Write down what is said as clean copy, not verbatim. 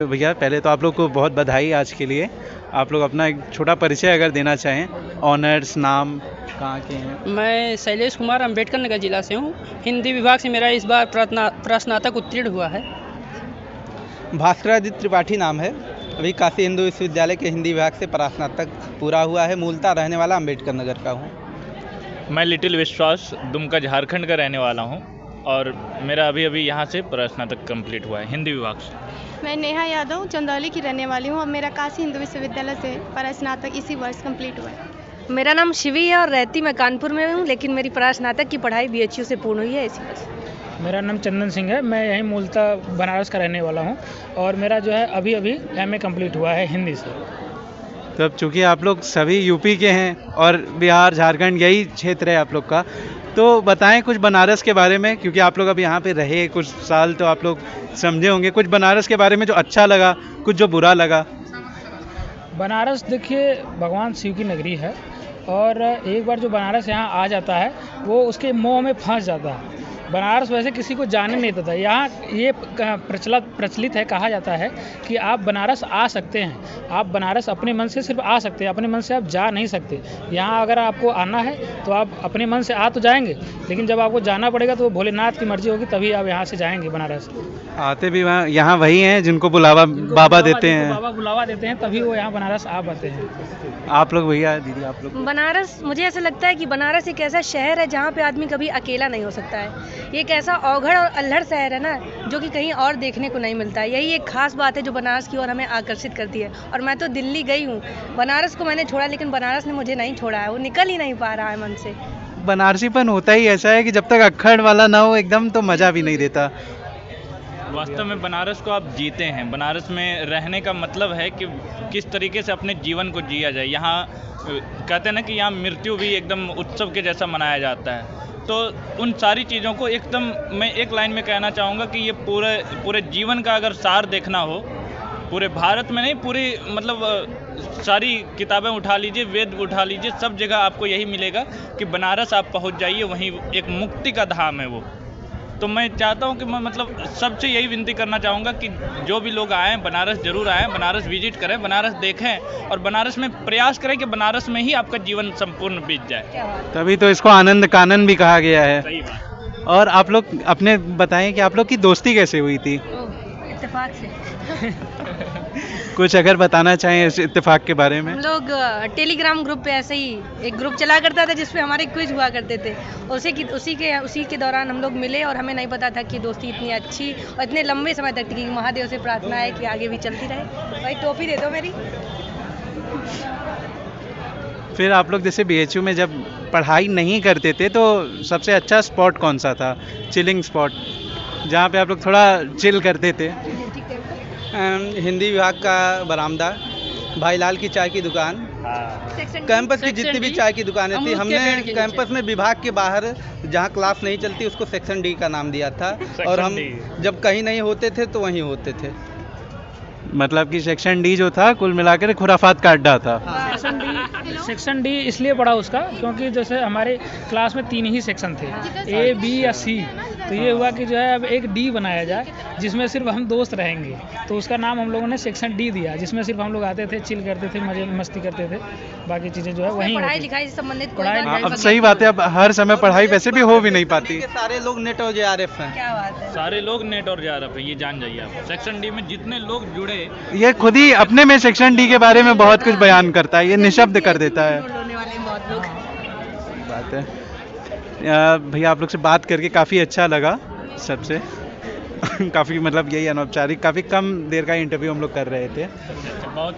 तो भैया पहले तो आप लोग को बहुत बधाई आज के लिए। आप लोग अपना एक छोटा परिचय अगर देना चाहें, ऑनर्स, नाम, कहाँ के हैं? मैं शैलेश कुमार अम्बेडकर नगर जिला से हूँ। हिंदी विभाग से मेरा इस बार प्रस्नातक उत्तीर्ण हुआ है। भास्करादित्य त्रिपाठी नाम है। अभी काशी हिंदू विश्वविद्यालय के हिंदी विभाग से स्नातक पूरा हुआ है। मूलतः रहने वाला अम्बेडकर नगर का हूँ। मैं लिटिल विश्वास दुमका झारखंड का रहने वाला हूँ और मेरा अभी यहाँ से स्नातक कंप्लीट हुआ है हिंदी विभाग से। मैं नेहा यादव चंदौली की रहने वाली हूँ और मेरा काशी हिंदू विश्वविद्यालय से स्नातक इसी वर्ष कंप्लीट हुआ है। मेरा नाम शिवी है और रहती मैं कानपुर में हूँ, लेकिन मेरी स्नातक की पढ़ाई BHU से पूर्ण हुई है इसी वर्ष। मेरा नाम चंदन सिंह है। मैं यहीं मूलतः बनारस का रहने वाला हूँ और मेरा जो है अभी MA कंप्लीट हुआ है हिंदी से। तो अब चूँकि आप लोग सभी यूपी के हैं और बिहार, झारखंड यही क्षेत्र है आप लोग का, तो बताएं कुछ बनारस के बारे में, क्योंकि आप लोग अब यहाँ पे रहे कुछ साल तो आप लोग समझे होंगे। कुछ बनारस के बारे में जो अच्छा लगा, कुछ जो बुरा लगा। बनारस देखिए भगवान शिव की नगरी है और एक बार जो बनारस यहाँ आ जाता है वो उसके मोह में फंस जाता है। बनारस वैसे किसी को जाने नहीं देता। यहाँ ये प्रचलित है, कहा जाता है कि आप बनारस आ सकते हैं, आप बनारस अपने मन से सिर्फ आ सकते हैं, अपने मन से आप जा नहीं सकते। यहाँ अगर आपको आना है तो आप अपने मन से आ तो जाएंगे, लेकिन जब आपको जाना पड़ेगा तो वो भोलेनाथ की मर्जी होगी, तभी आप यहाँ से जाएंगे बनारस। आते भी वहाँ यहाँ वही हैं जिनको बुलावा बाबा देते हैं। बाबा बुलावा देते हैं तभी वो यहाँ बनारस आ पाते हैं। आप लोग भैया, दीदी, आप लोग? बनारस, मुझे ऐसा लगता है कि बनारस एक ऐसा शहर है जहाँ पे आदमी कभी अकेला नहीं हो सकता है। ये एक ऐसा औघड़ और अल्हड़ शहर है ना, जो कि कहीं और देखने को नहीं मिलता है। यही एक खास बात है जो बनारस की ओर हमें आकर्षित करती है। और मैं तो दिल्ली गई हूँ, बनारस को मैंने छोड़ा, लेकिन बनारस ने मुझे नहीं छोड़ा है। वो निकल ही नहीं पा रहा है मन से। बनारसीपन होता ही ऐसा है कि जब तक अक्खड़ वाला ना हो एकदम, तो मज़ा भी नहीं देता। वास्तव में बनारस को आप जीते हैं। बनारस में रहने का मतलब है कि किस तरीके से अपने जीवन को जिया जाए। यहाँ कहते हैं ना कि यहाँ मृत्यु भी एकदम उत्सव के जैसा मनाया जाता है। तो उन सारी चीज़ों को एकदम मैं एक लाइन में कहना चाहूँगा कि ये पूरे जीवन का अगर सार देखना हो, पूरे भारत में नहीं, पूरी मतलब सारी किताबें उठा लीजिए, वेद उठा लीजिए, सब जगह आपको यही मिलेगा कि बनारस आप पहुँच जाइए, वहीं एक मुक्ति का धाम है वो। तो मैं चाहता हूँ कि मैं मतलब सबसे यही विनती करना चाहूँगा कि जो भी लोग आएँ बनारस ज़रूर आएँ, बनारस विजिट करें, बनारस देखें और बनारस में प्रयास करें कि बनारस में ही आपका जीवन संपूर्ण बीत जाए। तभी तो इसको आनंद कानन भी कहा गया है। सही बात। और आप लोग अपने बताएं कि आप लोग की दोस्ती कैसे हुई थी? इत्तेफाक से। कुछ अगर बताना चाहें इस इत्तेफाक के बारे में। हम लोग टेलीग्राम ग्रुप पे ऐसे ही एक ग्रुप चला करता था जिसपे हमारे क्विज हुआ करते थे। उसी के दौरान हम लोग मिले और हमें नहीं पता था कि दोस्ती इतनी अच्छी और इतने लंबे समय तक टिकी। महादेव से प्रार्थना है कि आगे भी चलती रहे। भाई टोपी दे दो मेरी। फिर आप लोग जैसे BHU में जब पढ़ाई नहीं करते थे तो सबसे अच्छा स्पॉट कौन सा था, चिलिंग स्पॉट, जहाँ पे आप लोग थोड़ा चिल करते थे? हिंदी विभाग का बरामदा, भाईलाल की चाय की दुकान, कैंपस की जितनी भी चाय की दुकानें थी, हमने कैंपस में विभाग के बाहर जहाँ क्लास नहीं चलती उसको सेक्शन D का नाम दिया था। और हम जब कहीं नहीं होते थे तो वहीं होते थे। मतलब कि सेक्शन D जो था कुल मिलाकर खुराफात का अड्डा था। सेक्शन D इसलिए पड़ा उसका क्योंकि जैसे हमारे क्लास में 3 ही सेक्शन थे, A, B या C। तो ये हुआ कि जो है अब एक D बनाया जाए जिसमें सिर्फ हम दोस्त रहेंगे, तो उसका नाम हम लोगों ने सेक्शन D दिया, जिसमें सिर्फ हम लोग आते थे, चिल करते थे, मजे मस्ती करते थे, बाकी चीज़ें जो है वहीं पढ़ाई लिखाई से संबंधित अब सही बात है, अब हर समय पढ़ाई वैसे भी हो भी नहीं पाती। सारे लोग नेट और JRF हैं। क्या बात है। सारे लोग नेट और JRF है, ये जान जाइए आप। सेक्शन D में जितने लोग जुड़े, ये खुद ही अपने में सेक्शन D के बारे में बहुत कुछ बयान करता है, ये निशब्द कर देता है। बात है भैया, आप लोग से बात करके काफ़ी अच्छा लगा सबसे। काफ़ी मतलब यही अनौपचारिक, काफ़ी कम देर का इंटरव्यू हम लोग कर रहे थे। बहुत